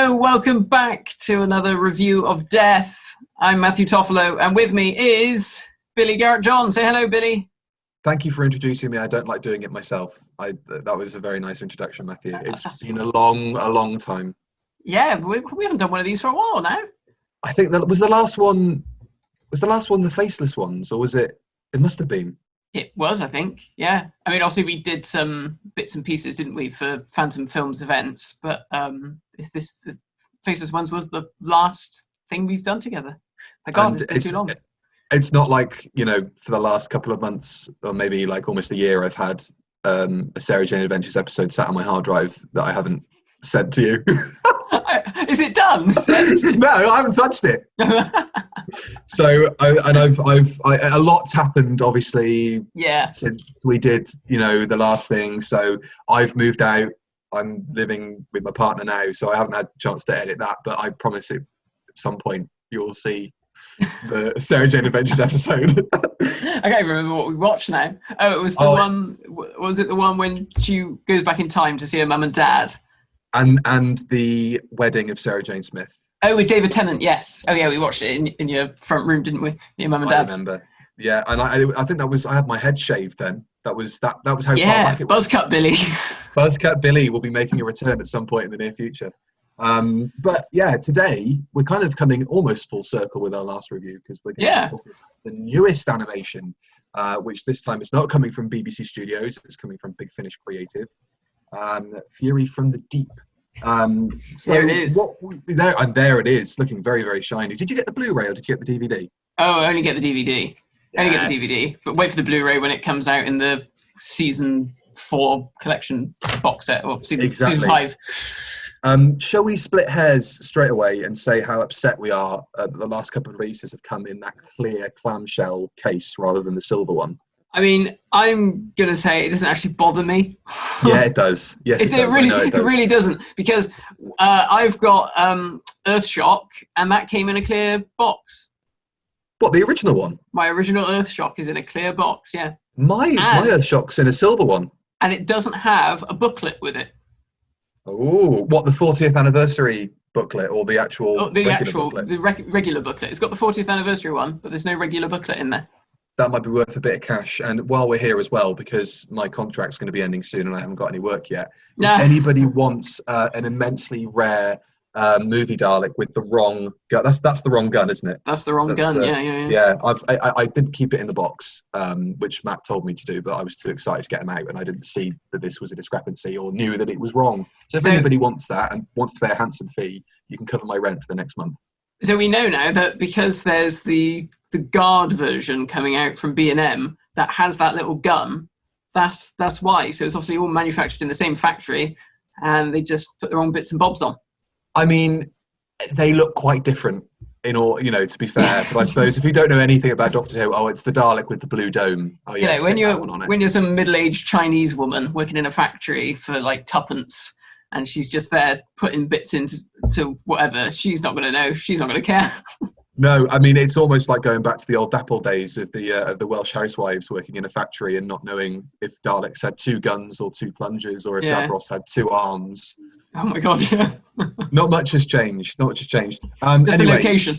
Hello, welcome back to another review of Death. I'm Matthew Toffolo, and with me is Billy Garrett-John. Say hello, Billy. Thank you for introducing me. I don't like doing it myself. That was a very nice introduction, Matthew. It's been a long time. Yeah, we haven't done one of these for a while now. I think that was the last one. Was the last one the faceless ones, or was it? It must have been. It was, I think. Yeah. I mean, obviously we did some bits and pieces, didn't we, for Phantom Films events? But this faceless ones was the last thing we've done together. My God, it's been too long. It's not like, for the last couple of months, or maybe like almost a year, I've had a Sarah Jane Adventures episode sat on my hard drive that I haven't sent to you. Is it done? No, I haven't touched it. So, a lot's happened, obviously, since we did, the last thing. So I've moved out. I'm living with my partner now, so I haven't had a chance to edit that, but I promise at some point you'll see the Sarah Jane Adventures episode. I can't even remember what we watched now. Oh, it was the one. Was it the one when she goes back in time to see her mum and dad? And the wedding of Sarah Jane Smith. Oh, with David Tennant, yes. Oh, yeah, we watched it in your front room, didn't we? Your mum and dad's. I remember. Yeah, and I think that was, I had my head shaved then. That was how far back it was. Buzzcut Billy. Buzzcut Billy will be making a return at some point in the near future. But yeah, today we're kind of coming almost full circle with our last review, because we're going to talk about the newest animation, which this time is not coming from BBC Studios, it's coming from Big Finish Creative. Fury from the Deep. So there it is. There it is, looking very, very shiny. Did you get the Blu-ray or did you get the DVD? Oh, I only get the DVD. Yes. Only get the DVD, but wait for the Blu-ray when it comes out in the season 4 collection box set, or season 5. Shall we split hairs straight away and say how upset we are that the last couple of releases have come in that clear clamshell case rather than the silver one? I mean, I'm going to say it doesn't actually bother me. Yeah, it does. Yes, it does. It really doesn't, because I've got Earthshock, and that came in a clear box. What, the original one? My original Earthshock is in a clear box, yeah. My Earthshock's in a silver one. And it doesn't have a booklet with it. Oh, what, the 40th anniversary booklet or the actual booklet? The regular booklet. It's got the 40th anniversary one, but there's no regular booklet in there. That might be worth a bit of cash. And while we're here as well, because my contract's going to be ending soon and I haven't got any work yet, if anybody wants an immensely rare movie Dalek with the wrong gun, that's the wrong gun, isn't it? That's the wrong gun, yeah. Yeah, I didn't keep it in the box, which Matt told me to do, but I was too excited to get them out and I didn't see that this was a discrepancy or knew that it was wrong. So if anybody wants that and wants to pay a handsome fee, you can cover my rent for the next month. So we know now that because there's the Guard version coming out from B&M that has that little gun, that's why. So it's obviously all manufactured in the same factory and they just put the wrong bits and bobs on. I mean, they look quite different in all, to be fair, but I suppose if you don't know anything about Doctor Who, it's the Dalek with the blue dome. Oh yeah, when you're some middle-aged Chinese woman working in a factory for like tuppence, and she's just there putting bits into whatever, she's not going to know. She's not going to care. No, I mean, it's almost like going back to the old Dapple days of the Welsh housewives working in a factory and not knowing if Daleks had 2 guns or 2 plungers, or if Davros had 2 arms. Oh my God, yeah. Not much has changed. Just the location.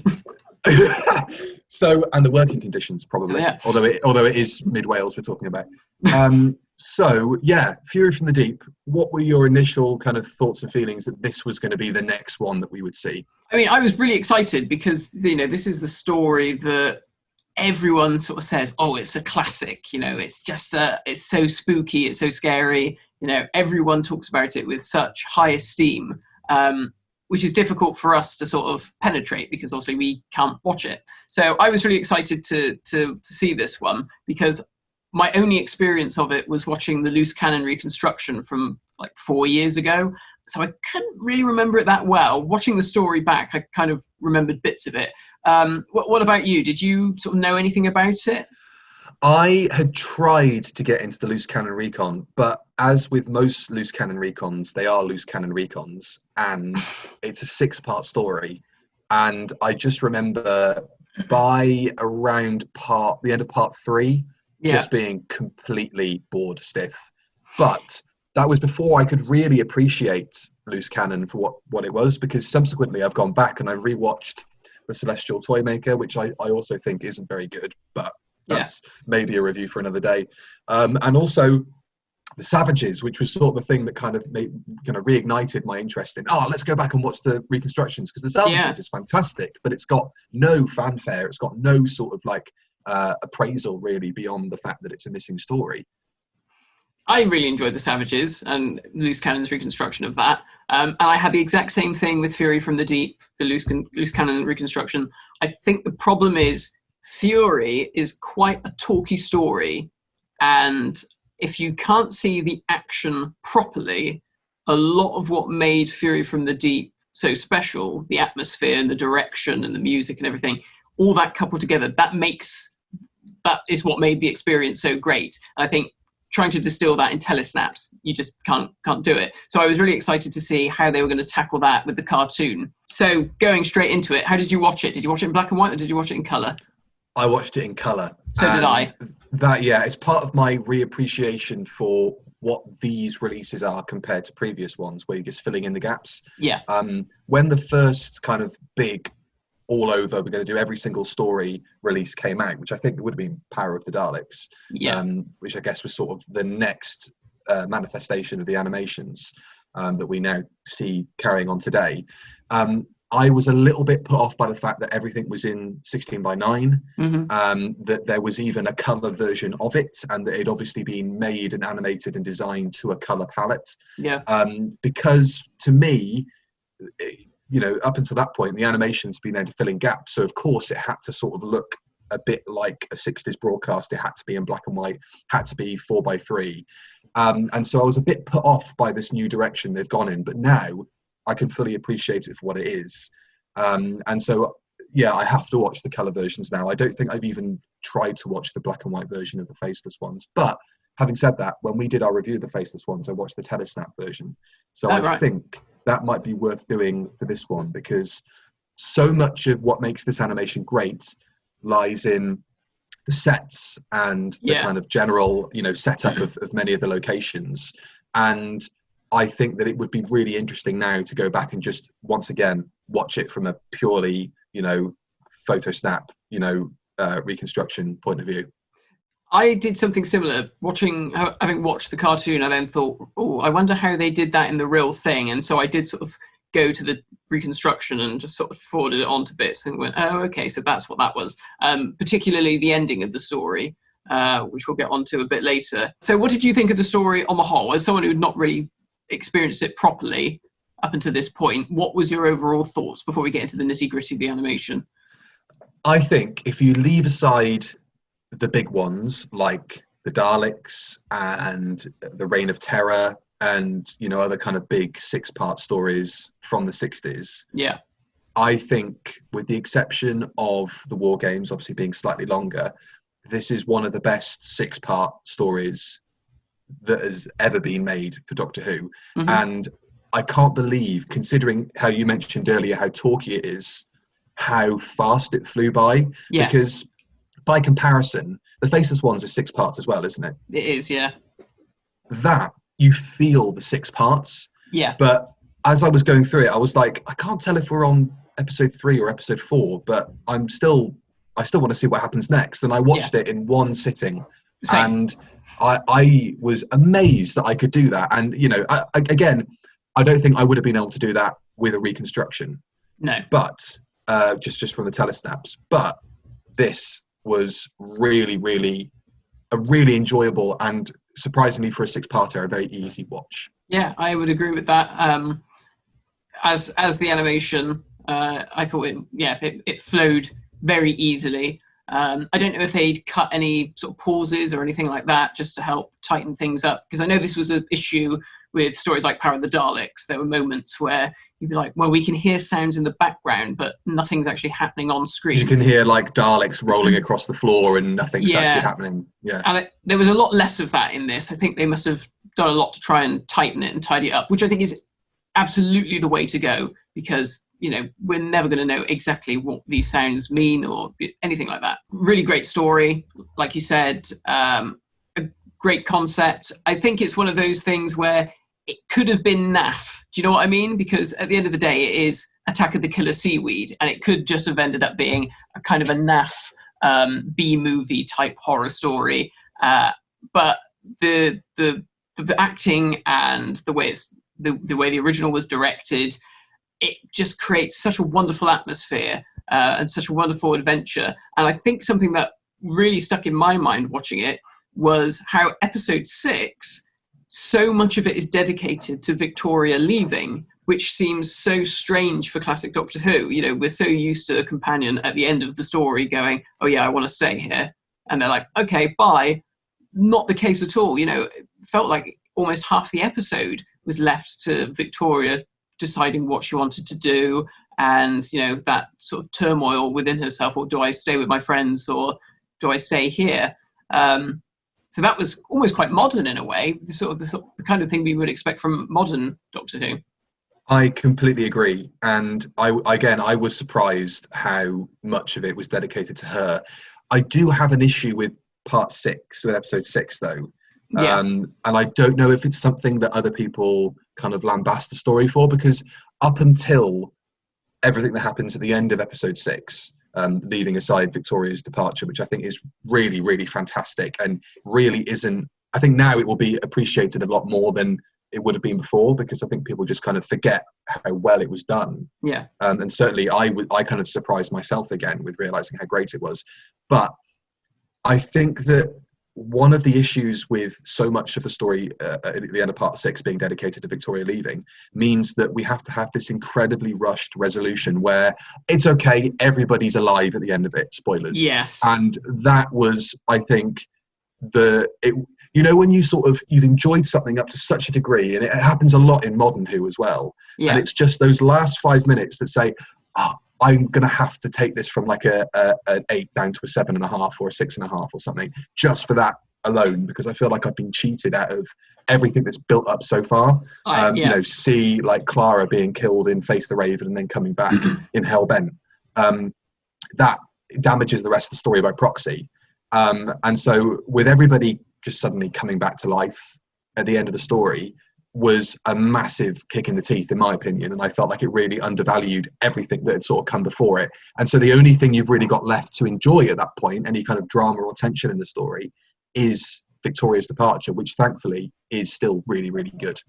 So, and the working conditions, probably. Yeah. Although it is mid-Wales we're talking about. So, yeah, Fury from the Deep, what were your initial kind of thoughts and feelings that this was going to be the next one that we would see? I mean, I was really excited because, this is the story that everyone sort of says, it's a classic, it's just, it's so spooky, it's so scary, everyone talks about it with such high esteem, which is difficult for us to sort of penetrate because obviously we can't watch it. So I was really excited to see this one because my only experience of it was watching the loose cannon reconstruction from like 4 years ago. So I couldn't really remember it that well. Watching the story back, I kind of remembered bits of it. What about you? Did you sort of know anything about it? I had tried to get into the loose cannon recon, but as with most loose cannon recons, they are loose cannon recons, and it's a 6-part story. And I just remember by around the end of part 3, just being completely bored stiff. But that was before I could really appreciate Loose Cannon for what it was, because subsequently I've gone back and I've rewatched The Celestial Toymaker, which I also think isn't very good, but that's maybe a review for another day. And also The Savages, which was sort of the thing that kind of reignited my interest in, let's go back and watch the reconstructions, because The Savages is fantastic, but it's got no fanfare. It's got no sort of like appraisal really beyond the fact that it's a missing story. I really enjoyed The Savages and Loose Cannon's reconstruction of that. And I had the exact same thing with Fury from the Deep, the Loose Cannon reconstruction. I think the problem is Fury is quite a talky story, and if you can't see the action properly, a lot of what made Fury from the Deep so special, the atmosphere and the direction and the music and everything, all that coupled together, that is what made the experience so great. And I think trying to distill that in telesnaps, you just can't do it. So I was really excited to see how they were going to tackle that with the cartoon. So going straight into it, how did you watch it? Did you watch it in black and white, or did you watch it in colour? I watched it in colour. So did I. It's part of my reappreciation for what these releases are compared to previous ones, where you're just filling in the gaps. Yeah. When the first kind of big all over, we're going to do every single story release came out, which I think would have been Power of the Daleks, which I guess was sort of the next manifestation of the animations that we now see carrying on today. I was a little bit put off by the fact that everything was in 16:9, that there was even a colour version of it, and that it obviously been made and animated and designed to a colour palette. Yeah. Because to me, up until that point, the animation's been there to fill in gaps. So of course it had to sort of look a bit like a 60s broadcast. It had to be in black and white, had to be 4:3. And so I was a bit put off by this new direction they've gone in, but now I can fully appreciate it for what it is. And so, I have to watch the colour versions now. I don't think I've even tried to watch the black and white version of the Faceless ones. But having said that, when we did our review of the Faceless ones, I watched the telesnap version. So I think that might be worth doing for this one, because so much of what makes this animation great lies in the sets and the kind of general, setup of many of the locations. And I think that it would be really interesting now to go back and just once again watch it from a purely, photo snap, reconstruction point of view. I did something similar. Having watched the cartoon, I then thought, I wonder how they did that in the real thing. And so I did sort of go to the reconstruction and just sort of forwarded it onto bits and went, okay, so that's what that was. Particularly the ending of the story, which we'll get onto a bit later. So what did you think of the story on the whole? As someone who had not really experienced it properly up until this point, what was your overall thoughts before we get into the nitty-gritty of the animation? I think if you leave aside the big ones like the Daleks and the Reign of Terror and other kind of big 6-part stories from the 60s, I think with the exception of the War Games obviously being slightly longer, this is one of the best 6-part stories that has ever been made for Doctor Who. And I can't believe, considering how you mentioned earlier how talky it is, how fast it flew by. Because by comparison, the Faceless ones are 6 parts as well, isn't it? It is, yeah. That you feel the 6 parts. Yeah. But as I was going through it, I was like, I can't tell if we're on episode 3 or episode 4, but I still want to see what happens next. And I watched it in one sitting. Same. And I was amazed that I could do that. And, again, I don't think I would have been able to do that with a reconstruction. No. But just from the telesnaps. But this was really, really a really enjoyable and surprisingly for a 6-parter, a very easy watch. Yeah, I would agree with that. As the animation, I thought it flowed very easily. I don't know if they'd cut any sort of pauses or anything like that just to help tighten things up, because I know this was an issue with stories like Power of the Daleks. There were moments where you'd be like, well, we can hear sounds in the background, but nothing's actually happening on screen. You can hear like Daleks rolling across the floor and nothing's actually happening. Yeah. And there was a lot less of that in this. I think they must have done a lot to try and tighten it and tidy it up, which I think is absolutely the way to go, because, we're never going to know exactly what these sounds mean or anything like that. Really great story. Like you said, a great concept. I think it's one of those things where it could have been naff. Do you know what I mean? Because at the end of the day, it is Attack of the Killer Seaweed, and it could just have ended up being a kind of a naff B-movie type horror story. But the acting and the way the way the original was directed, it just creates such a wonderful atmosphere and such a wonderful adventure. And I think something that really stuck in my mind watching it was how episode 6, so much of it is dedicated to Victoria leaving, which seems so strange for classic Doctor Who. You know, we're so used to a companion at the end of the story going, oh yeah, I want to stay here. And they're like, okay, bye. Not the case at all. You know, it felt like almost half the episode was left to Victoria deciding what she wanted to do, and, you know, that sort of turmoil within herself, or do I stay with my friends or do I stay here? So that was almost quite modern in a way, the kind of thing we would expect from modern Doctor Who. I completely agree. And I was surprised how much of it was dedicated to her. I do have an issue with with episode 6 though. Yeah. And I don't know if it's something that other people kind of lambast the story for, because up until everything that happens at the end of episode 6, leaving aside Victoria's departure, which I think is really, really fantastic, and really isn't, I think now it will be appreciated a lot more than it would have been before, because I think people just kind of forget how well it was done. Yeah. And certainly I kind of surprised myself again with realizing how great it was. But I think that one of the issues with so much of the story at the end of part 6 being dedicated to Victoria leaving means that we have to have this incredibly rushed resolution where it's okay, everybody's alive at the end of it, spoilers. Yes. And that was, I think, you know, when you've enjoyed something up to such a degree, and it happens a lot in modern Who as well, and it's just those last 5 minutes that say, oh, I'm going to have to take this from like an 8 down to a 7.5 or a 6.5 or something, just for that alone, because I feel like I've been cheated out of everything that's built up so far. You know, see like Clara being killed in Face the Raven and then coming back in Hellbent. That damages the rest of the story by proxy. And so with everybody just suddenly coming back to life at the end of the story was a massive kick in the teeth, in my opinion, and I felt like it really undervalued everything that had sort of come before it. And so the only thing you've really got left to enjoy at that point, any kind of drama or tension in the story, is Victoria's departure, which thankfully is still really, really good.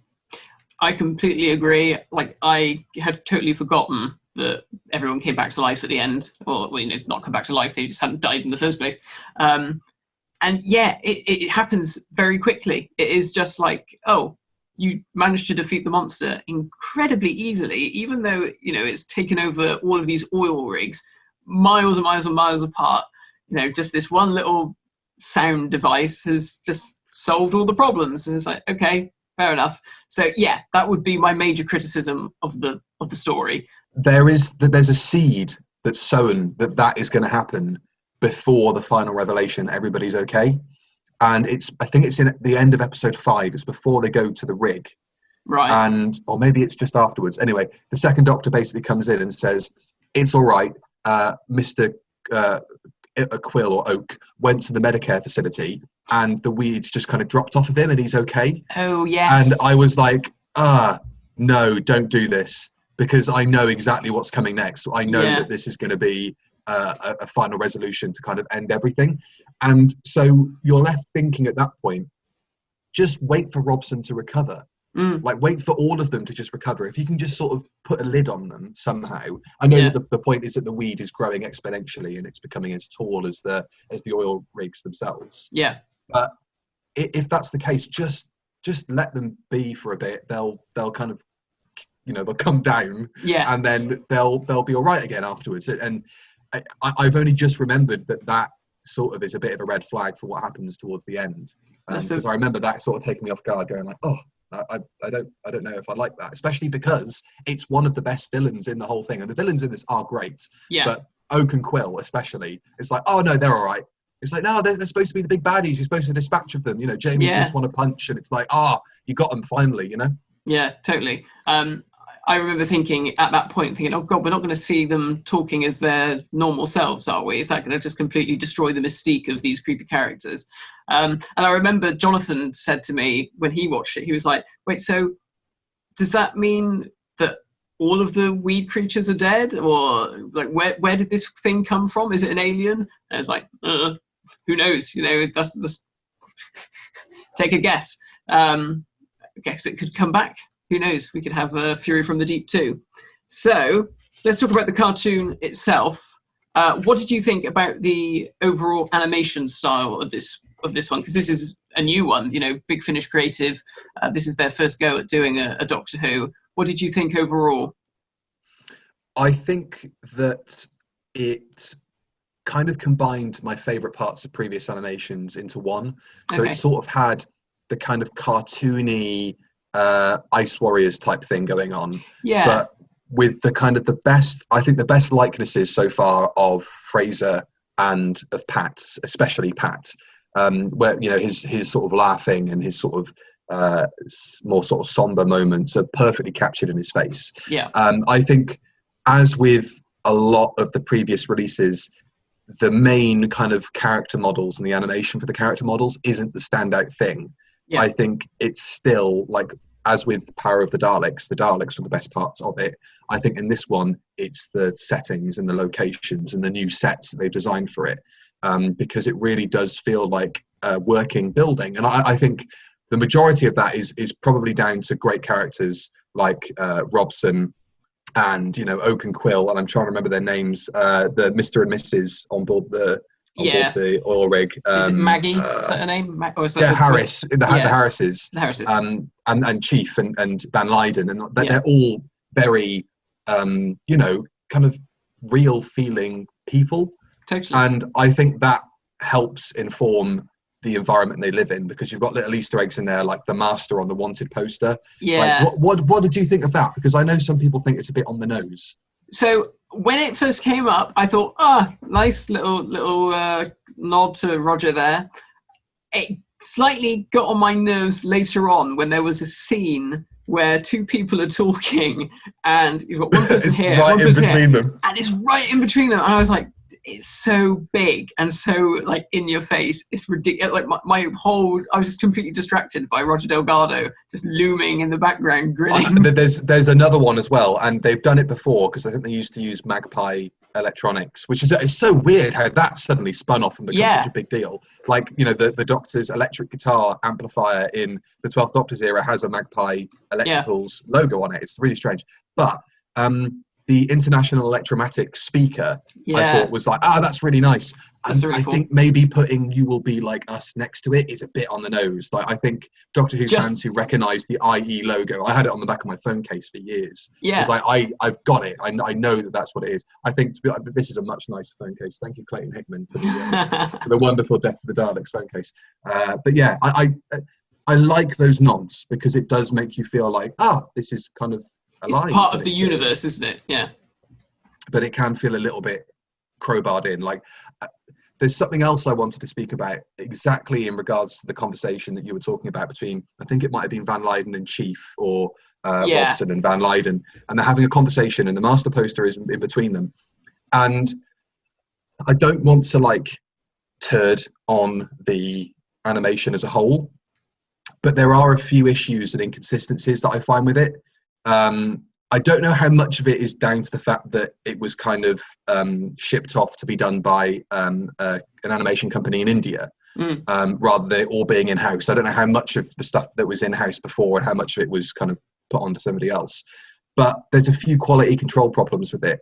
I completely agree. Like, I had totally forgotten that everyone came back to life at the end, or, well, you know, not come back to life, they just hadn't died in the first place. And yeah, it happens very quickly. It is just like, oh, you managed to defeat the monster incredibly easily, even though, you know, it's taken over all of these oil rigs, miles and miles and miles apart. You know, just this one little sound device has just solved all the problems. And it's like, okay, fair enough. So yeah, that would be my major criticism of the story. There's a seed that's sown that is going to happen before the final revelation. Everybody's okay. And I think it's in the end of episode 5. It's before they go to the rig. Right. Or maybe it's just afterwards. Anyway, the second Doctor basically comes in and says, it's all right. Mr. Quill or Oak went to the Medicare facility and the weeds just kind of dropped off of him and he's okay. Oh, yes. And I was like, no, don't do this, because I know exactly what's coming next. I know that this is going to be a final resolution to kind of end everything. And so you're left thinking at that point, just wait for Robson to recover. Like, wait for all of them to just recover. If you can just sort of put a lid on them somehow. I know that the point is that the weed is growing exponentially and it's becoming as tall as the oil rigs themselves. Yeah. But if that's the case, just let them be for a bit. They'll kind of, you know, they'll come down. Yeah. And then they'll be all right again afterwards. And I've only just remembered that sort of is a bit of a red flag for what happens towards the end, because I remember that sort of taking me off guard, going like, oh, I don't know if I like that, especially because it's one of the best villains in the whole thing, and the villains in this are great. But Oak and Quill especially, it's like, oh no, they're all right. It's like, no, they're supposed to be the big baddies. You're supposed to dispatch of them. You know, Jamie just want to punch, and it's like, you got them finally. You know. Yeah, totally. I remember thinking at that point, thinking, oh God, we're not going to see them talking as their normal selves, are we? Is that going to just completely destroy the mystique of these creepy characters? And I remember Jonathan said to me when he watched it, he was like, wait, so does that mean that all of the weed creatures are dead? Or like, where did this thing come from? Is it an alien? And I was like, who knows? You know, that's take a guess. I guess it could come back. Who knows? We could have Fury from the Deep too. So let's talk about the cartoon itself. What did you think about the overall animation style of this one? Because this is a new one, you know, Big Finish Creative. This is their first go at doing a Doctor Who. What did you think overall? I think that it kind of combined my favourite parts of previous animations into one. So it sort of had the kind of cartoony Ice Warriors type thing going on, but with the kind of the best likenesses so far of Fraser and of Pat, especially Pat, where, you know, his sort of laughing and his sort of more sort of somber moments are perfectly captured in his face. I think, as with a lot of the previous releases, the main kind of character models and the animation for the character models isn't the standout thing. I think it's still, like, as with Power of the Daleks were the best parts of it. I think in this one, it's the settings and the locations and the new sets that they've designed for it, because it really does feel like a working building. And I think the majority of that is probably down to great characters like Robson and, you know, Oak and Quill, and I'm trying to remember their names, the Mr. and Mrs. on board the oil rig. Is it Maggie? Is that her name? Harris. The Harrises. The Harrises. And Chief and Van Leyden, and they're all very, you know, kind of real feeling people. Totally. And I think that helps inform the environment they live in, because you've got little Easter eggs in there, like the Master on the wanted poster. Like, what did you think of that? Because I know some people think it's a bit on the nose. So when it first came up, I thought, nice little nod to Roger there. It slightly got on my nerves later on when there was a scene where two people are talking and you've got one person here, right one in person between here, them, and it's right in between them. And I was like, it's so big and so like in your face. It's ridiculous. Like I was just completely distracted by Roger Delgado just looming in the background, grinning. There's another one as well, and they've done it before, because I think they used to use Magpie Electronics, which is, it's so weird how that suddenly spun off and became such a big deal. Like, you know, the Doctor's electric guitar amplifier in the 12th Doctor's era has a Magpie Electricals logo on it. It's really strange. But the International Electromatic speaker, I thought was like, that's really nice. And really cool. I think maybe putting "You Will Be Like Us" next to it is a bit on the nose. Like, I think Doctor Who fans who recognise the IE logo, I had it on the back of my phone case for years. It's like, I've got it. I know that that's what it is. I think this is a much nicer phone case. Thank you, Clayton Hickman, for the wonderful Death of the Daleks phone case. But yeah, I like those nods, because it does make you feel like, this is kind of alive. It's part of the universe, isn't it? Yeah. But it can feel a little bit crowbarred in. Like, there's something else I wanted to speak about, exactly in regards to the conversation that you were talking about between, I think it might have been Van Leyden and Chief, or Robson and Van Leyden, and they're having a conversation, and the Master poster is in between them. And I don't want to, like, turd on the animation as a whole, but there are a few issues and inconsistencies that I find with it. I don't know how much of it is down to the fact that it was kind of shipped off to be done by an animation company in India, rather than it all being in-house. I don't know how much of the stuff that was in-house before and how much of it was kind of put onto somebody else. But there's a few quality control problems with it.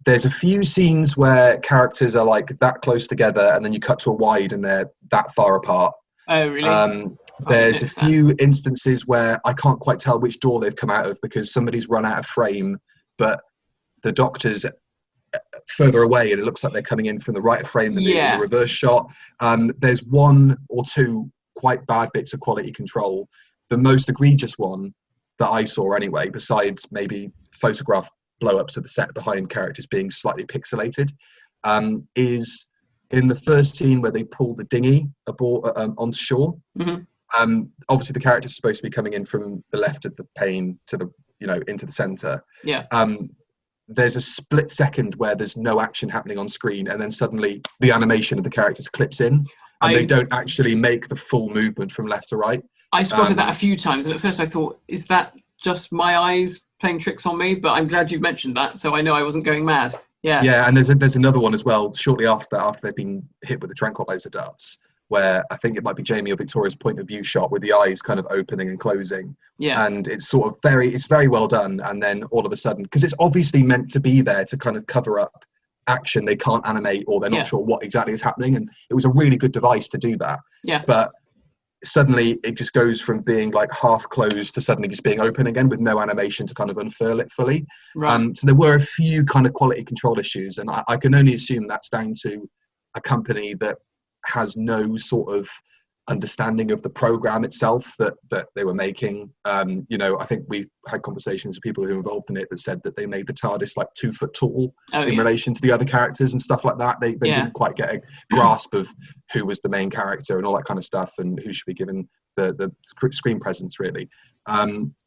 There's a few scenes where characters are like that close together, and then you cut to a wide and they're that far apart. Oh, really? There's a few instances where I can't quite tell which door they've come out of, because somebody's run out of frame, but the Doctor's further away and it looks like they're coming in from the right of frame in the reverse shot. There's one or two quite bad bits of quality control. The most egregious one that I saw anyway, besides maybe photograph blow-ups of the set behind characters being slightly pixelated, is in the first scene where they pull the dinghy aboard onto shore. Obviously the character's supposed to be coming in from the left of the pane to the into the center. Yeah. There's a split second where there's no action happening on screen, and then suddenly the animation of the characters clips in, and they don't actually make the full movement from left to right. I spotted that a few times, and at first I thought, is that just my eyes playing tricks on me? But I'm glad you've mentioned that, so I know I wasn't going mad. Yeah. Yeah, and there's another one as well shortly after that, after they've been hit with the tranquilizer darts, where I think it might be Jamie or Victoria's point of view shot with the eyes kind of opening and closing. Yeah. And it's sort of very well done. And then all of a sudden, because it's obviously meant to be there to kind of cover up action they can't animate, or they're not sure what exactly is happening. And it was a really good device to do that. Yeah. But suddenly it just goes from being like half closed to suddenly just being open again with no animation to kind of unfurl it fully. Right. So there were a few kind of quality control issues, and I can only assume that's down to a company that has no sort of understanding of the program itself that they were making. I think we had conversations with people who were involved in it that said that they made the TARDIS like 2 foot tall in relation to the other characters and stuff like that. They didn't quite get a grasp of who was the main character and all that kind of stuff, and who should be given the screen presence, really.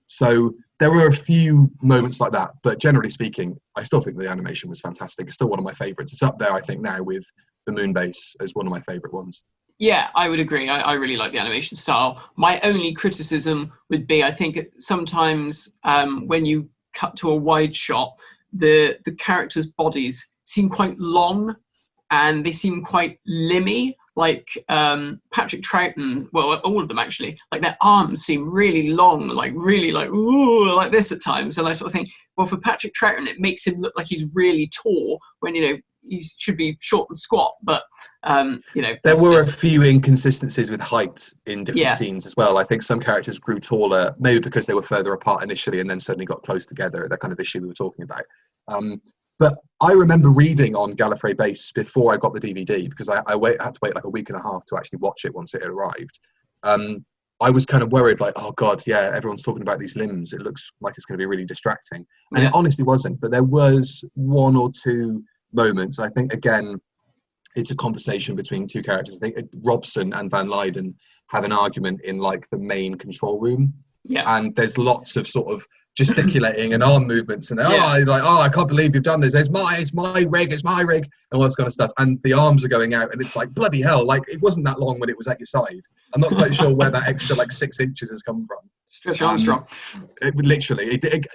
So there were a few moments like that, but generally speaking, I still think the animation was fantastic. It's still one of my favorites. It's up there, I think, now with the Moonbase as one of my favorite ones. Yeah, I would agree. I really like the animation style. My only criticism would be, I think sometimes when you cut to a wide shot, the characters' bodies seem quite long and they seem quite limby. Like Patrick Troughton, well, all of them actually, like their arms seem really long, like really like, ooh, like this at times. And I sort of think, well, for Patrick Troughton, it makes him look like he's really tall when, he should be short and squat, but there were a few inconsistencies with height in different scenes as well. I think some characters grew taller, maybe because they were further apart initially and then suddenly got close together, that kind of issue we were talking about. But I remember reading on Gallifrey Base before I got the DVD, because I had to wait like a week and a half to actually watch it once it had arrived. I was kind of worried, like, oh God, yeah, everyone's talking about these limbs. It looks like it's going to be really distracting. And it honestly wasn't, but there was 1 or 2 moments. I think, again, it's a conversation between 2 characters. I think Robson and Van Leyden have an argument in like the main control room, and there's lots of sort of gesticulating and arm movements, and I can't believe you've done this. It's my rig, and all this kind of stuff. And the arms are going out, and it's like, bloody hell! Like, it wasn't that long when it was at your side. I'm not quite sure where that extra like 6 inches has come from. Stretch Armstrong. It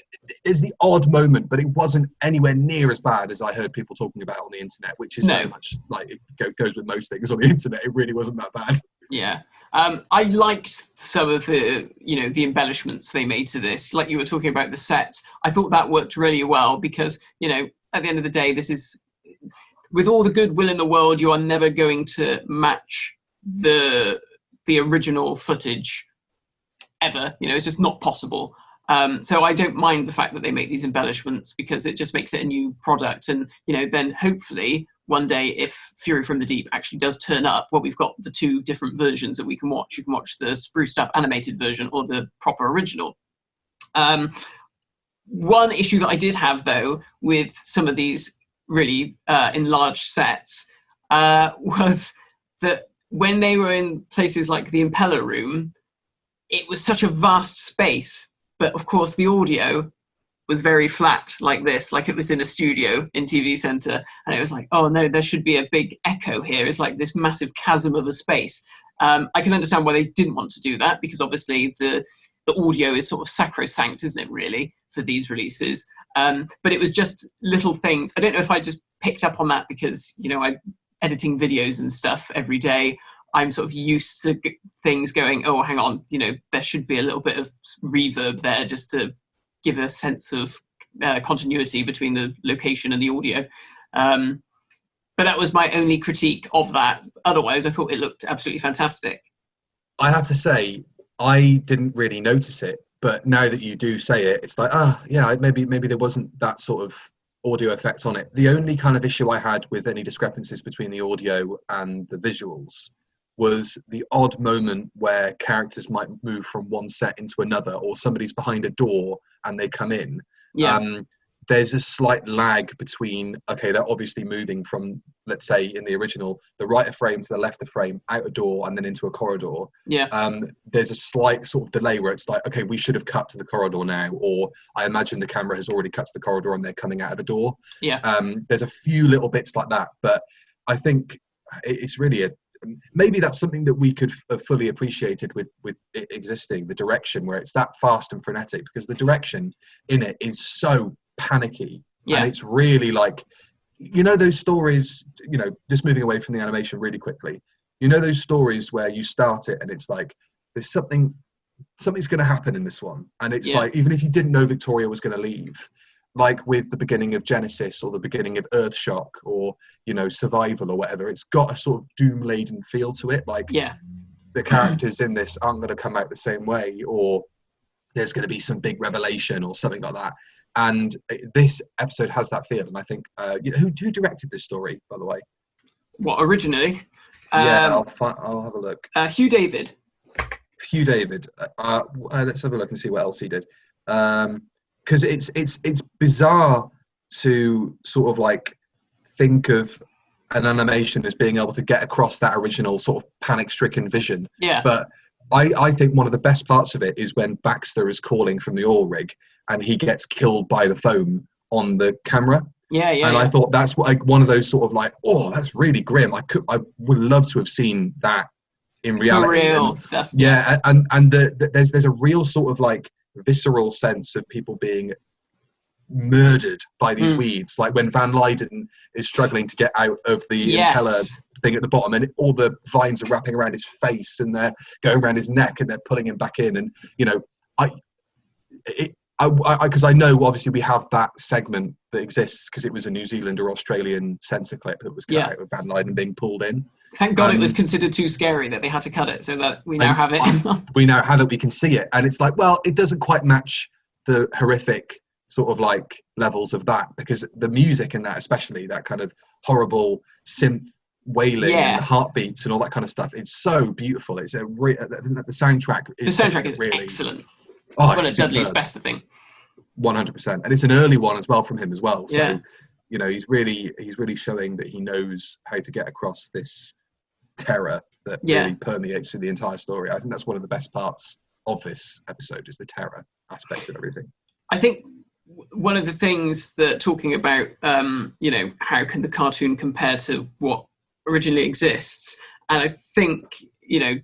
is the odd moment, but it wasn't anywhere near as bad as I heard people talking about on the internet, which is very much like it goes with most things on the internet. It really wasn't that bad. Yeah. I liked some of the, the embellishments they made to this. Like you were talking about the sets. I thought that worked really well because, at the end of the day, this is, with all the goodwill in the world, you are never going to match the original footage ever. It's just not possible. So I don't mind the fact that they make these embellishments because it just makes it a new product. And, then hopefully one day if Fury from the Deep actually does turn up, well, we've got the 2 different versions that we can watch. You can watch the spruced up animated version or the proper original. One issue that I did have, though, with some of these really enlarged sets was that when they were in places like the impeller room, it was such a vast space. But of course, the audio was very flat like this, like it was in a studio in TV Centre. And it was like, oh no, there should be a big echo here. It's like this massive chasm of a space. I can understand why they didn't want to do that, because obviously the audio is sort of sacrosanct, isn't it, really, for these releases. But it was just little things. I don't know if I just picked up on that because, I'm editing videos and stuff every day. I'm sort of used to things going, oh, hang on, there should be a little bit of reverb there just to give a sense of continuity between the location and the audio. But that was my only critique of that. Otherwise, I thought it looked absolutely fantastic. I have to say, I didn't really notice it, but now that you do say it, it's like, maybe there wasn't that sort of audio effect on it. The only kind of issue I had with any discrepancies between the audio and the visuals was the odd moment where characters might move from one set into another, or somebody's behind a door and they come in. there's a slight lag between, okay, they're obviously moving from, let's say in the original, the right of frame to the left of frame, out a door and then into a corridor. Yeah. There's a slight sort of delay where it's like, okay, we should have cut to the corridor now, or I imagine the camera has already cut to the corridor and they're coming out of the door. Yeah. There's a few little bits like that, but I think it's really maybe that's something that we could have fully appreciated with it existing, the direction where it's that fast and frenetic, because the direction in it is so panicky. And it's really like, you know, those stories, you know, just moving away from the animation really quickly, you know, those stories where you start it and it's like there's something's going to happen in this one, and it's like, even if you didn't know Victoria was going to leave, like with the beginning of Genesis or the beginning of Earthshock or, you know, Survival or whatever, it's got a sort of doom-laden feel to it, like the characters in this aren't going to come out the same way, or there's going to be some big revelation or something like that. And this episode has that feel, and I think, you know, who directed this story, by the way? What, originally? I'll have a look. Hugh David. Hugh David. Let's have a look and see what else he did. Because it's bizarre to sort of like think of an animation as being able to get across that original sort of panic-stricken vision. Yeah. But I think one of the best parts of it is when Baxter is calling from the oil rig and he gets killed by the foam on the camera. And I thought that's like one of those sort of like, oh, that's really grim. I would love to have seen that in reality. For real. And there's a real sort of like visceral sense of people being murdered by these weeds, like when Van Leyden is struggling to get out of the impeller thing at the bottom, and all the vines are wrapping around his face and they're going around his neck and they're pulling him back in. And you know, because I know obviously we have that segment that exists because it was a New Zealand or Australian censor clip that was cut out of Van Leyden being pulled in. Thank God it was considered too scary that they had to cut it, so that we now have it. We now have it, we can see it. And it's like, well, it doesn't quite match the horrific sort of like levels of that, because the music in that, especially that kind of horrible synth wailing and heartbeats and all that kind of stuff, it's so beautiful. It's the soundtrack is really excellent. It's one of Dudley's best, I think. 100%, and it's an early one as well from him as well. So you know, he's really showing that he knows how to get across this terror that really permeates through the entire story. I think that's one of the best parts of this episode, is the terror aspect of everything. I think one of the things that, talking about, you know, how can the cartoon compare to what originally exists, and I think, you know,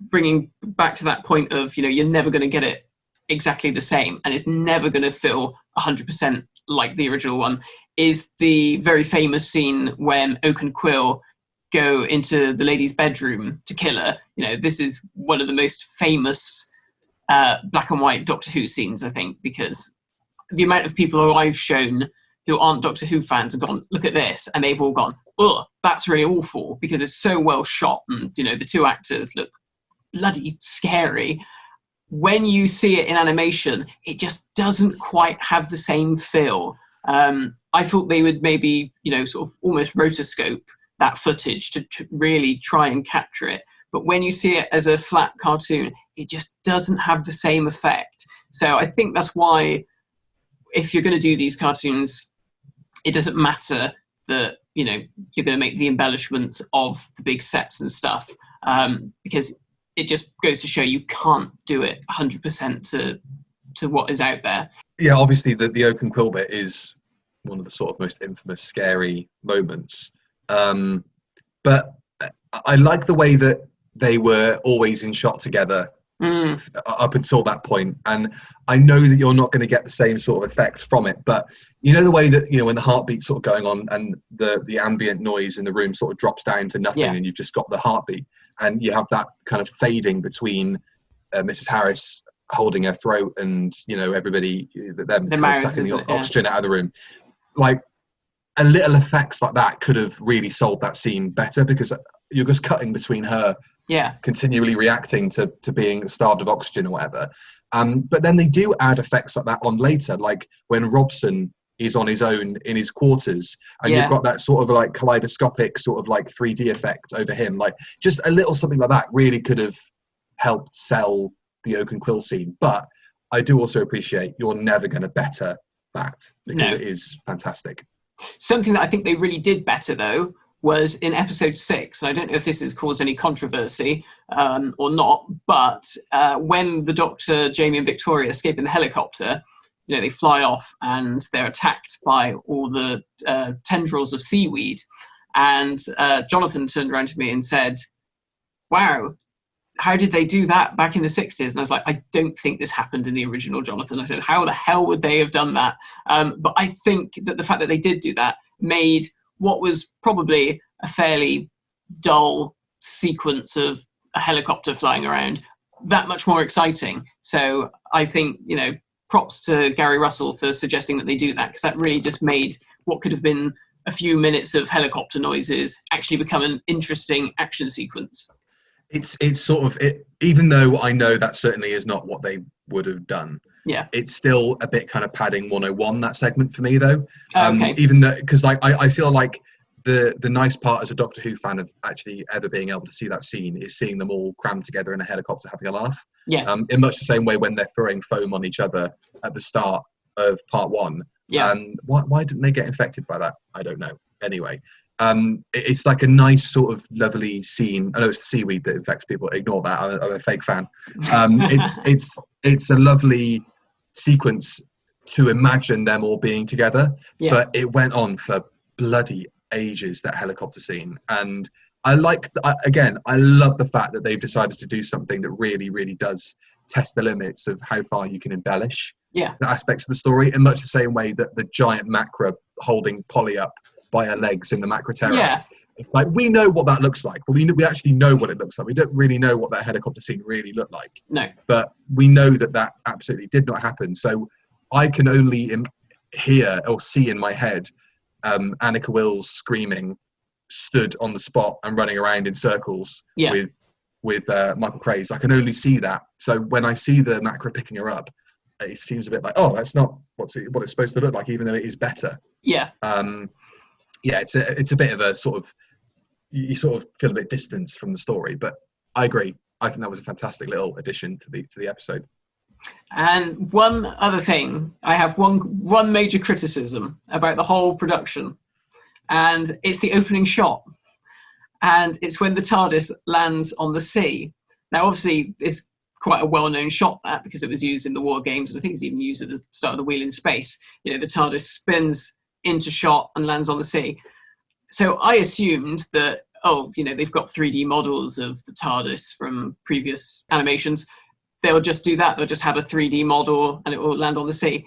bringing back to that point of, you know, you're never going to get it exactly the same, and it's never going to feel 100% like the original one, is the very famous scene when Oak and Quill go into the lady's bedroom to kill her. You know, this is one of the most famous black and white Doctor Who scenes, I think, because the amount of people who I've shown who aren't Doctor Who fans have gone, look at this, and they've all gone, oh, that's really awful, because it's so well shot, and, you know, the two actors look bloody scary. When you see it in animation, it just doesn't quite have the same feel. I thought they would maybe, you know, sort of almost rotoscope that footage to really try and capture it. But when you see it as a flat cartoon, it just doesn't have the same effect. So I think that's why, if you're going to do these cartoons, it doesn't matter that, you know, you're going to make the embellishments of the big sets and stuff, because it just goes to show you can't do it 100% to what is out there. Yeah, obviously the Oak and Quill bit is one of the sort of most infamous, scary moments. But I like the way that they were always in shot together up until that point. And I know that you're not going to get the same sort of effects from it, but you know the way that, you know, when the heartbeat's sort of going on and the ambient noise in the room sort of drops down to nothing, and you've just got the heartbeat, and you have that kind of fading between Mrs. Harris holding her throat and, you know, everybody, them kind of sucking the oxygen out of the room. Like, a little effects like that could have really sold that scene better, because you're just cutting between her continually reacting to being starved of oxygen or whatever. But then they do add effects like that on later, like when Robson is on his own in his quarters, and you've got that sort of like kaleidoscopic sort of like 3D effect over him. Like, just a little something like that really could have helped sell the Oak and Quill scene. But I do also appreciate you're never going to better that, because it is fantastic. Something that I think they really did better, though, was in episode 6. I don't know if this has caused any controversy or not, but when the Doctor, Jamie and Victoria escape in the helicopter, they fly off and they're attacked by all the tendrils of seaweed. And Jonathan turned around to me and said, wow, how did they do that back in the 60s? And I was like, I don't think this happened in the original, Jonathan. I said, how the hell would they have done that? But I think that the fact that they did do that made what was probably a fairly dull sequence of a helicopter flying around that much more exciting. So I think, props to Gary Russell for suggesting that they do that, because that really just made what could have been a few minutes of helicopter noises actually become an interesting action sequence. It's sort of it, even though I know that certainly is not what they would have done. Yeah, it's still a bit kind of padding 101, that segment for me, though. Okay. Even though, because I feel like the nice part as a Doctor Who fan of actually ever being able to see that scene is seeing them all crammed together in a helicopter having a laugh. Yeah. In much the same way when they're throwing foam on each other at the start of part 1. Yeah. Why didn't they get infected by that? I don't know. Anyway. It's like a nice sort of lovely scene. I know it's the seaweed that infects people. Ignore that. I'm a fake fan. It's a lovely sequence to imagine them all being together. Yeah. But it went on for bloody ages, that helicopter scene. And I love the fact that they've decided to do something that really, really does test the limits of how far you can embellish the aspects of the story, in much the same way that the giant Macra holding Polly up by her legs in the Macra Terror. Yeah. Like, we know what that looks like. We actually know what it looks like. We don't really know what that helicopter scene really looked like. No. But we know that absolutely did not happen. So I can only hear or see in my head Annika Wills screaming, stood on the spot and running around in circles with Michael Craze. I can only see that. So when I see the Macra picking her up, it seems a bit like, oh, that's not what it's supposed to look like, even though it is better. Yeah. It's a bit of a sort of, you sort of feel a bit distanced from the story, but I agree. I think that was a fantastic little addition to the episode. And one other thing, I have one major criticism about the whole production, and it's the opening shot, and it's when the TARDIS lands on the sea. Now, obviously, it's quite a well-known shot, that, because it was used in the War Games, and I think it's even used at the start of The Wheel in Space. The TARDIS spins into shot and lands on the sea. So I assumed that, they've got 3D models of the TARDIS from previous animations. They'll just do that. They'll just have a 3D model and it will land on the sea.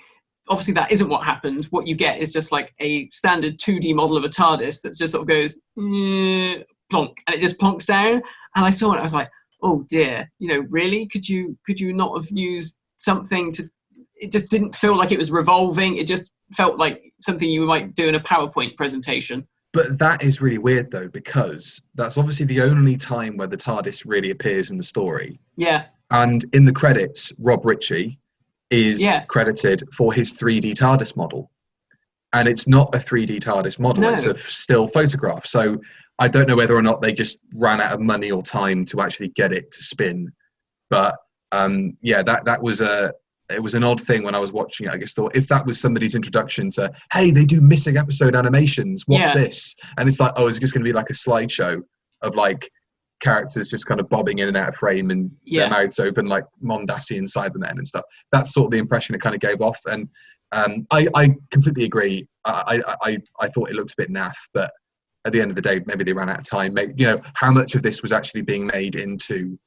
Obviously, that isn't what happened. What you get is just like a standard 2D model of a TARDIS that just sort of goes plonk, and it just plonks down. And I saw it. I was like, oh dear, really? Could you not have used something to? It just didn't feel like it was revolving. It just felt like something you might do in a PowerPoint presentation. But that is really weird, though, because that's obviously the only time where the TARDIS really appears in the story. Yeah. And in the credits, Rob Ritchie is credited for his 3D TARDIS model. And it's not a 3D TARDIS model. No. It's a still photograph. So I don't know whether or not they just ran out of money or time to actually get it to spin. But that was it was an odd thing when I was watching it. I guess thought, if that was somebody's introduction to, hey, they do missing episode animations, what's this? And it's like, oh, it's just going to be like a slideshow of like characters just kind of bobbing in and out of frame and their mouths open like Mondasi and Cybermen and stuff. That's sort of the impression it kind of gave off. And I completely agree. I thought it looked a bit naff, but at the end of the day, maybe they ran out of time. How much of this was actually being made into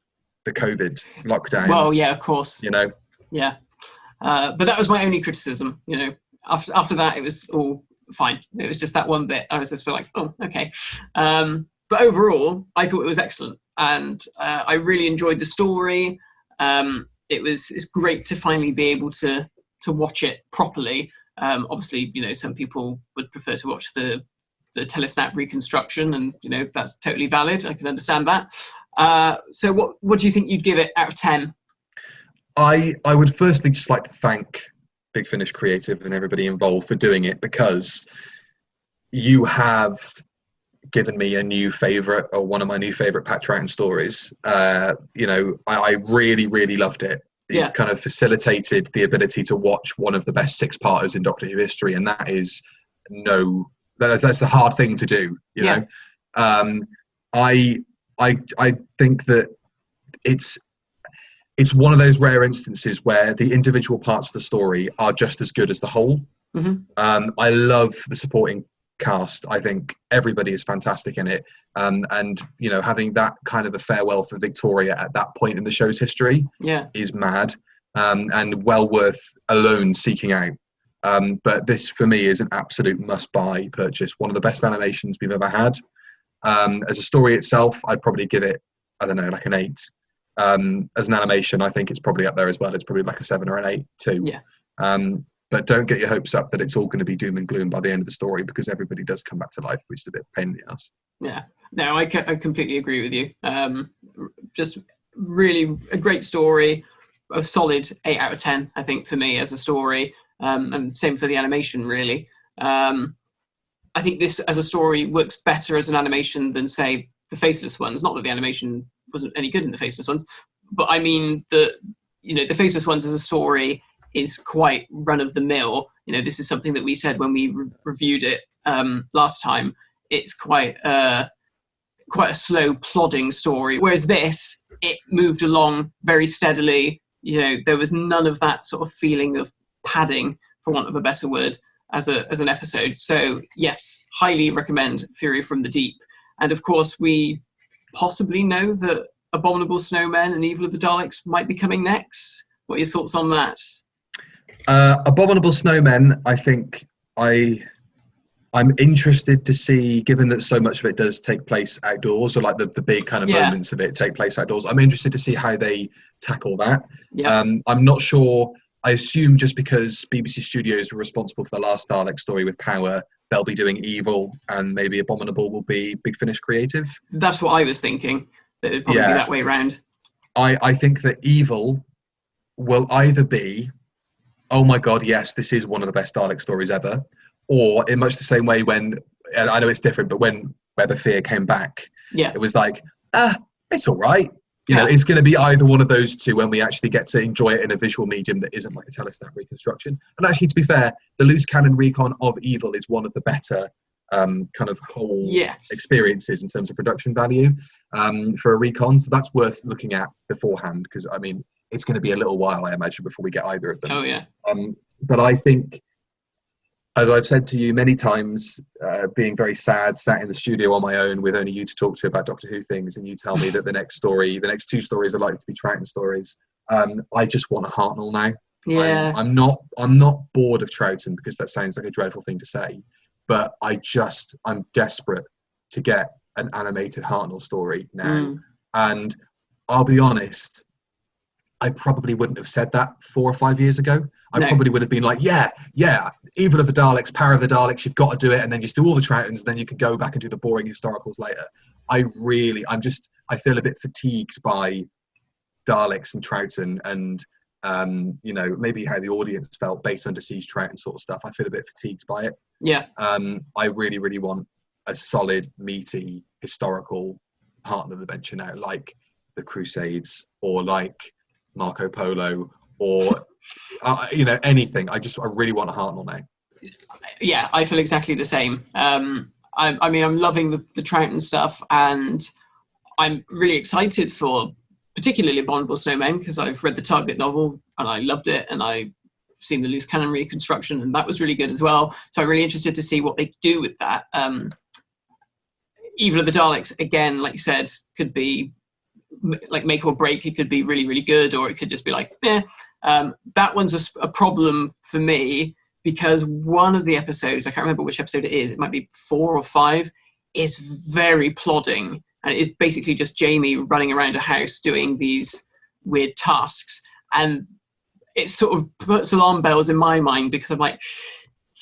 the COVID lockdown? Well, yeah, of course. Yeah. But that was my only criticism. After that, it was all fine. It was just that one bit. I was just like, oh, okay. But overall, I thought it was excellent, and I really enjoyed the story. It's great to finally be able to watch it properly. Obviously, some people would prefer to watch the telesnap reconstruction, and that's totally valid. I can understand that. So, what do you think you'd give it out of 10? I would firstly just like to thank Big Finish Creative and everybody involved for doing it, because you have given me a new favourite, or one of my new favourite Pat Troughton stories. I really, really loved it. You've kind of facilitated the ability to watch one of the best six-parters in Doctor Who history, and that is that's the hard thing to do. You know, I think that it's one of those rare instances where the individual parts of the story are just as good as the whole. I love the supporting cast. I think everybody is fantastic in it, and you know, having that kind of a farewell for Victoria at that point in the show's history is mad, and well worth alone seeking out. But this for me is an absolute must-buy purchase. One of the best animations we've ever had. As a story itself, I'd probably give it, I don't know, like an 8. As an animation, I think it's probably up there as well. It's probably like a 7 or an 8 too. But don't get your hopes up that it's all going to be doom and gloom by the end of the story, because everybody does come back to life, which is a bit of a pain in the ass. Yeah, no, I completely agree with you. Just really a great story, a solid 8 out of 10, I think, for me as a story, and same for the animation, really. I think this as a story works better as an animation than, say, the Faceless ones. Not that the animation wasn't any good in the Faceless ones, but I mean the Faceless ones as a story is quite run-of-the-mill. You know, this is something that we said when we reviewed it last time. It's quite a slow, plodding story. Whereas this, it moved along very steadily. You know, there was none of that sort of feeling of padding, for want of a better word, as an episode. So yes, highly recommend Fury from the Deep. And of course, we possibly know that Abominable Snowmen and Evil of the Daleks might be coming next. What are your thoughts on that? Abominable Snowmen, I think I'm interested to see, given that so much of it does take place outdoors, or like the big kind of moments of it take place outdoors. I'm interested to see how they tackle that. I'm not sure. I assume just because BBC Studios were responsible for the last Dalek story with Power, they'll be doing Evil, and maybe Abominable will be Big Finish Creative. That's what I was thinking. That it'd probably be that way around. I think that Evil will either be, oh my God, yes, this is one of the best Dalek stories ever, or in much the same way when, and I know it's different, but when Web of Fear came back, it was like, it's all right. You know, it's going to be either one of those two when we actually get to enjoy it in a visual medium that isn't like a telestat reconstruction. And actually, to be fair, the loose cannon recon of Evil is one of the better kind of whole experiences in terms of production value for a recon. So that's worth looking at beforehand, because, I mean, it's going to be a little while, I imagine, before we get either of them. But I think, as I've said to you many times, being very sad, sat in the studio on my own with only you to talk to about Doctor Who things, and you tell me that the next 2 stories are likely to be Troughton stories. I just want a Hartnell now. I'm not bored of Troughton, because that sounds like a dreadful thing to say, but I'm desperate to get an animated Hartnell story now. And I'll be honest, I probably wouldn't have said that 4 or 5 years ago. I probably would have been like, yeah, Evil of the Daleks, Power of the Daleks, you've got to do it, and then just do all the Troughtons, and then you can go back and do the boring historicals later. I feel a bit fatigued by Daleks and Troughton, and you know, maybe how the audience felt based Under Siege Troughton sort of stuff. I feel a bit fatigued by it. I really, really want a solid, meaty, historical Hartnell adventure now, like the Crusades, or like Marco Polo, or you know, anything. I really want a Hartnell now. Yeah, I feel exactly the same. I mean, I'm loving the Troughton stuff, and I'm really excited for particularly Abominable Snowmen, because I've read the Target novel and I loved it, and I've seen the loose cannon reconstruction, and that was really good as well. So I'm really interested to see what they do with that. Evil of the Daleks, again, like you said, could be like make or break. It could be really, really good, or it could just be like, eh. That one's a problem for me, because one of the episodes, I can't remember which episode it is, it might be 4 or 5, is very plodding, and it is basically just Jamie running around a house doing these weird tasks, and it sort of puts alarm bells in my mind, because I'm like,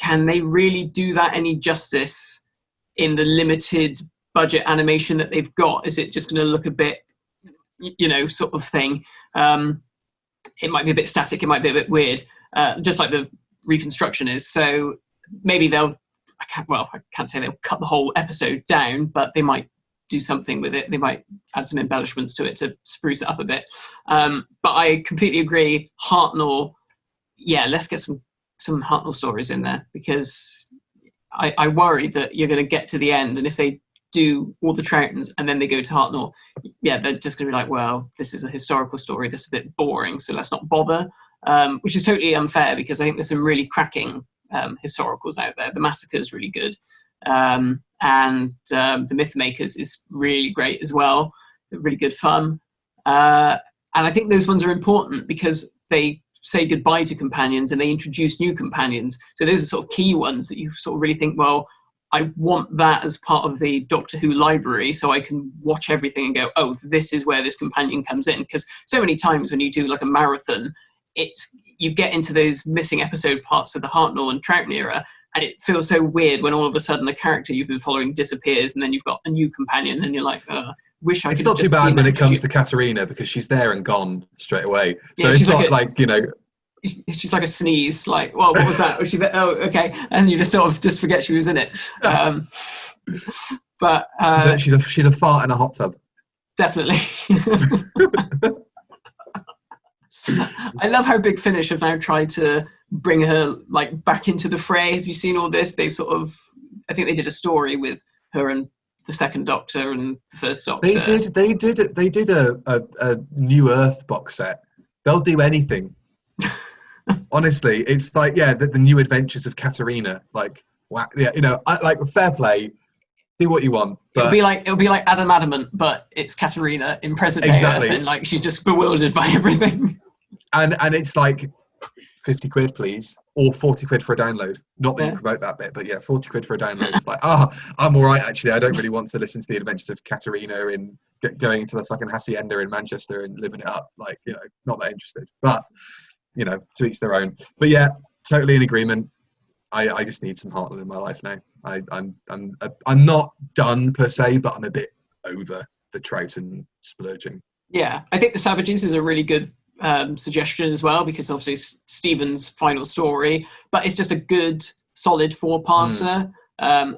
can they really do that any justice in the limited budget animation that they've got? Is it just going to look a bit, you know, sort of thing? It might be a bit static, it might be a bit weird, just like the reconstruction is. So maybe I can't say they'll cut the whole episode down, but they might do something with it. They might add some embellishments to it to spruce it up a bit. But I completely agree. Hartnell, yeah, let's get some Hartnell stories in there, because I worry that you're going to get to the end, and if they do all the Troughtons and then they go to Hartnell, yeah, they're just going to be like, well, this is a historical story, this is a bit boring, so let's not bother, which is totally unfair, because I think there's some really cracking historicals out there. The Massacre is really good, and the Mythmakers is really great as well, really good fun, and I think those ones are important because they say goodbye to companions and they introduce new companions. So those are sort of key ones that you sort of really think, well, I want that as part of the Doctor Who library, so I can watch everything and go, oh, this is where this companion comes in. Because so many times when you do like a marathon, you get into those missing episode parts of the Hartnell and Troughton era, and it feels so weird when all of a sudden a character you've been following disappears, and then you've got a new companion, and you're like, wish I could. It's not too bad when it comes to Katarina, because she's there and gone straight away. So yeah, it's not like, you know, she's like a sneeze, like, well, what was that? Was she there? Oh, okay. And you just sort of just forget she was in it. But she's a fart in a hot tub. Definitely. I love how Big Finish have now tried to bring her like back into the fray. Have you seen all this? They've sort of, I think they did a story with her and the second Doctor and the first Doctor. They did a New Earth box set. They'll do anything. Honestly, it's like, yeah, the new adventures of Katarina. Like, wow, yeah, you know, like, fair play. Do what you want. But it'll be like Adam Adamant, but it's Katarina in present day Earth, and like she's just bewildered by everything. And it's like 50 quid, please, or 40 quid for a download. Not that you promote that bit, but yeah, 40 quid for a download. It's like, I'm all right, actually. I don't really want to listen to the adventures of Katarina in going into the fucking hacienda in Manchester and living it up. Like, you know, not that interested. But, you know, to each their own. But yeah, totally in agreement. I just need some Hartnell in my life now. I'm not done per se, but I'm a bit over the Troughton splurging. Yeah, I think the Savages is a really good suggestion as well, because obviously it's Stephen's final story, but it's just a good solid 4-parter, and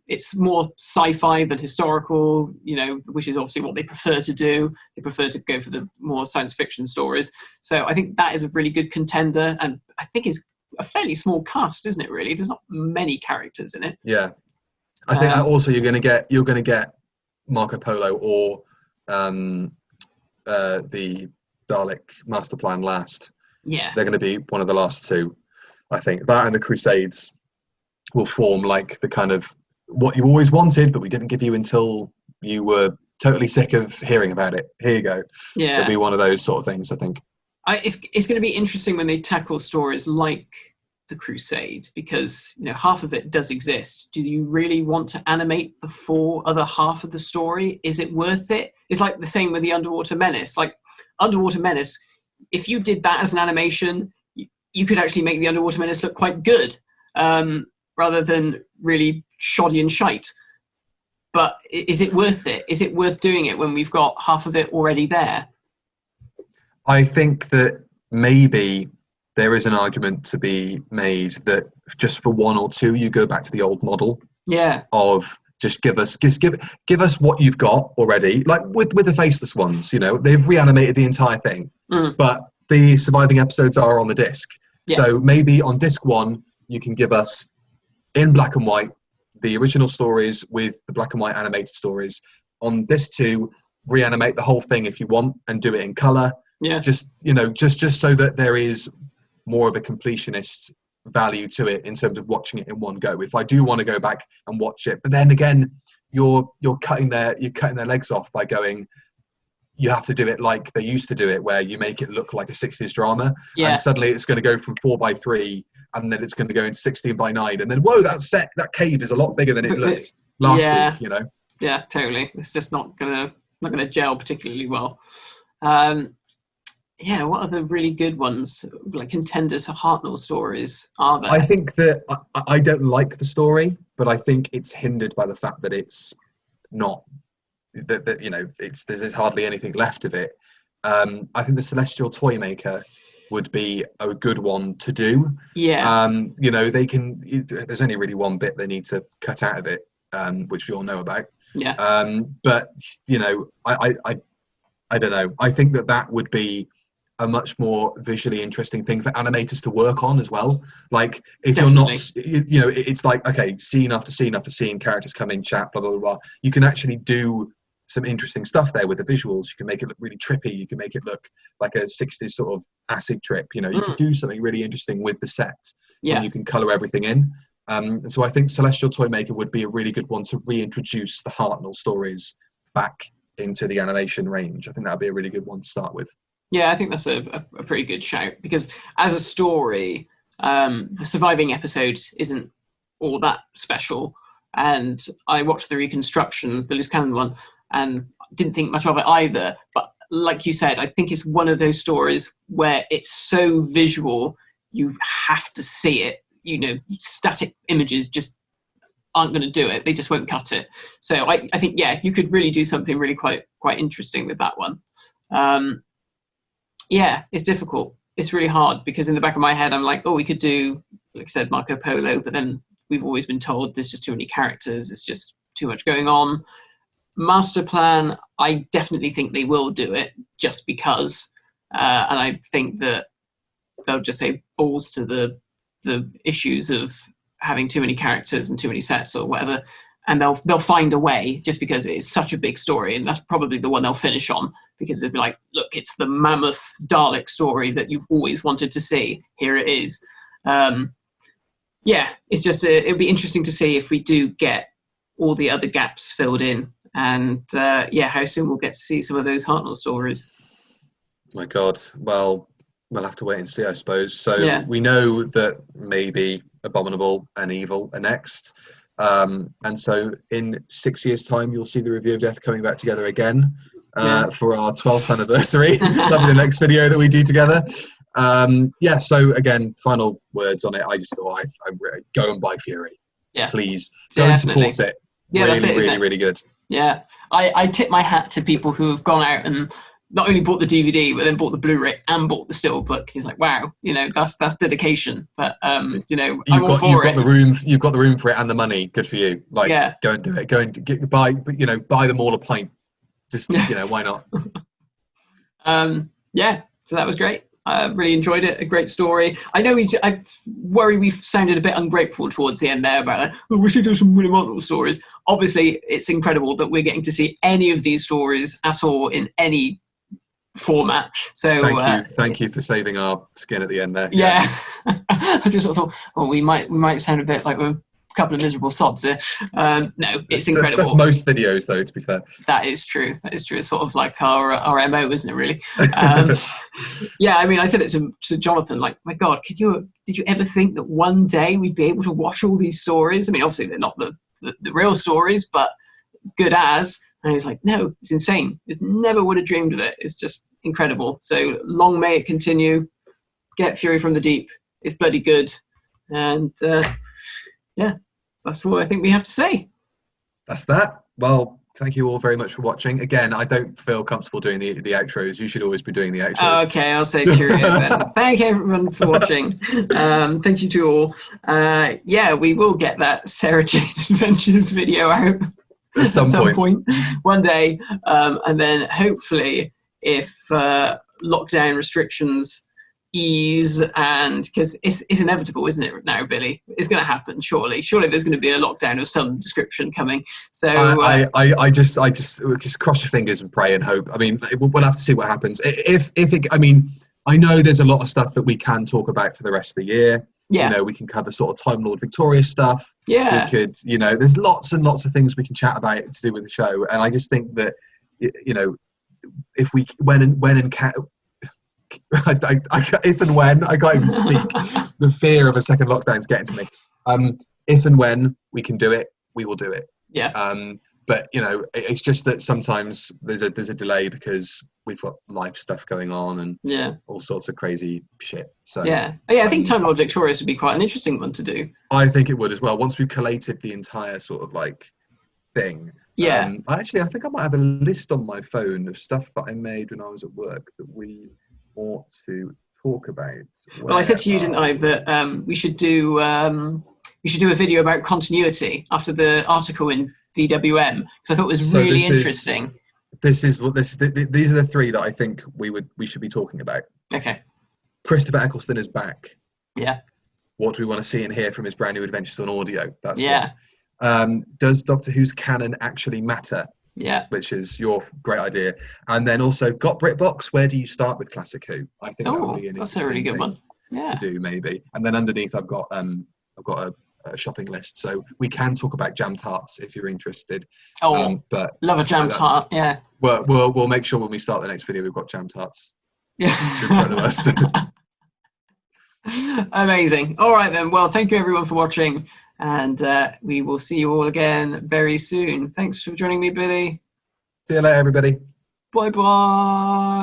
it's more sci-fi than historical, you know, which is obviously what they prefer to do. They prefer to go for the more science fiction stories. So I think that is a really good contender, and I think it's a fairly small cast, isn't it? Really, there's not many characters in it. Yeah, I think also you're going to get Marco Polo or the Dalek Master Plan last. Yeah, they're going to be one of the last two. I think that and the Crusades will form like the kind of what you always wanted, but we didn't give you until you were totally sick of hearing about it. Here you go. Yeah, it'll be one of those sort of things, I think. It's going to be interesting when they tackle stories like the Crusade, because, you know, half of it does exist. Do you really want to animate the other half of the story? Is it worth it? It's like the same with the Underwater Menace. Like, Underwater Menace, if you did that as an animation, you could actually make the Underwater Menace look quite good, rather than really shoddy and shite. But is it worth it? Is it worth doing it when we've got half of it already there? I think that maybe there is an argument to be made that just for one or two, you go back to the old model. Yeah. Of just give us what you've got already. Like with the Faceless ones, you know, they've reanimated the entire thing, but the surviving episodes are on the disc. Yeah. So maybe on disc 1, you can give us in black and white the original stories with the black and white animated stories. On disc 2, reanimate the whole thing if you want and do it in color. Yeah. Just, you know, just so that there is more of a completionist value to it in terms of watching it in one go. If I do want to go back and watch it, but then again, you're cutting their legs off by going, you have to do it like they used to do it, where you make it look like a 60s drama. Yeah. And suddenly it's going to go from 4:3 and then it's going to go into 16:9, and then whoa, that cave is a lot bigger than it looked last week, you know. Yeah, totally. It's just not gonna gel particularly well. Yeah, what are the really good ones, like contenders for Hartnell stories, are there? I think that I don't like the story, but I think it's hindered by the fact that it's not, that you know, there's hardly anything left of it. I think the Celestial Toymaker would be a good one to do. Yeah. You know, there's only really one bit they need to cut out of it, which we all know about. Yeah. But I don't know. I think that would be a much more visually interesting thing for animators to work on as well. Like if Definitely. you're not, it's like, okay, scene after scene after scene, characters come in, chat, blah, blah, blah. You can actually do some interesting stuff there with the visuals. You can make it look really trippy. You can make it look like a 60s sort of acid trip. You could do something really interesting with the set when you can color everything in. And so I think Celestial Toymaker would be a really good one to reintroduce the Hartnell stories back into the animation range. I think that would be a really good one to start with. Yeah, I think that's a pretty good shout, because as a story, the surviving episode isn't all that special. And I watched the reconstruction, the loose cannon one, and didn't think much of it either. But like you said, I think it's one of those stories where it's so visual, you have to see it. Static images just aren't going to do it. They just won't cut it. So I think, you could really do something really quite interesting with that one. It's difficult. It's really hard, because in the back of my head, I'm like, we could do, like I said, Marco Polo, but then we've always been told there's just too many characters. It's just too much going on. Master Plan, I definitely think they will do it, just because, and I think that they'll just say balls to the issues of having too many characters and too many sets or whatever, and they'll find a way, just because it is such a big story, and that's probably the one they'll finish on, because they'll be like, look, it's the mammoth Dalek story that you've always wanted to see. Here it is. It's just it'll be interesting to see if we do get all the other gaps filled in, and how soon we'll get to see some of those Hartnell stories. My God, well, we'll have to wait and see, I suppose. So we know that maybe Abominable and Evil are next. And so in 6 years' time, you'll see the Review of Death coming back together again for our 12th anniversary. That'll be the next video that we do together. So again, final words on it. I just thought I'd go and buy Fury. Yeah. Please go and support it. Yeah, really, that's it, really, really good. Yeah. I tip my hat to people who have gone out and not only bought the DVD, but then bought the Blu-ray and bought the Steelbook. He's like, wow, that's dedication. But I'm all for it. You've got the room for it and the money. Good for you. Go and do it. Go and buy them all a pint. Just why not? So that was great. I really enjoyed it. A great story. I know I worry we've sounded a bit ungrateful towards the end there about we should do some William Hartnell stories. Obviously, it's incredible that we're getting to see any of these stories at all in any format. So thank you for saving our skin at the end there. I just sort of thought, we might sound a bit like we're a couple of miserable sods here. No, it's incredible. That's most videos, though, to be fair. That is true. It's sort of like our MO, isn't it, really? I said it to Jonathan, like, my God, did you ever think that one day we'd be able to watch all these stories? I mean, obviously they're not the real stories, but good as. And he's like, no, it's insane. Just never would have dreamed of it. It's just incredible. So long may it continue. Get Fury from the Deep. It's bloody good. And that's all I think we have to say. That's that. Well, thank you all very much for watching. Again, I don't feel comfortable doing the outros. You should always be doing the outros. Oh, okay, I'll say cheerio then. Thank everyone for watching. Thank you to all. We will get that Sarah Jane Adventures video out. At some point, one day, and then hopefully, if lockdown restrictions ease, and because it's inevitable, isn't it? Now, Billy, it's going to happen. Surely, there's going to be a lockdown of some description coming. So I just cross your fingers and pray and hope. I mean, we'll have to see what happens. If it, I mean, I know there's a lot of stuff that we can talk about for the rest of the year. Yeah. We can cover sort of Time Lord Victoria stuff. Yeah. We could, there's lots and lots of things we can chat about to do with the show. And I just think that, if we, if and when, I can't even speak, the fear of a second lockdown's getting to me. If and when we can do it, we will do it. Yeah. But it's just that sometimes there's a delay because we've got life stuff going on and all sorts of crazy shit. So I think Time Lord Victorious would be quite an interesting one to do. I think it would as well. Once we've collated the entire sort of like thing. Yeah. I think I might have a list on my phone of stuff that I made when I was at work that we ought to talk about. Well, I said to you, didn't I, that we should do a video about continuity after the article in DWM, because I thought it was really interesting. These are the three that I think we should be talking about. Okay. Christopher Eccleston is back. Yeah. What do we want to see and hear from his brand new adventures on audio? That's one. Does Doctor Who's canon actually matter? Yeah. Which is your great idea. And then also, got BritBox, where do you start with Classic Who? I think that would be an that's a really good one. To do, maybe. And then underneath I've got a shopping list, so we can talk about jam tarts if you're interested. But love a jam tart. Yeah. We'll make sure when we start the next video we've got jam tarts in front of us. Amazing. All right then. Well, thank you everyone for watching, and we will see you all again very soon. Thanks for joining me, Billy. See you later, everybody. Bye bye.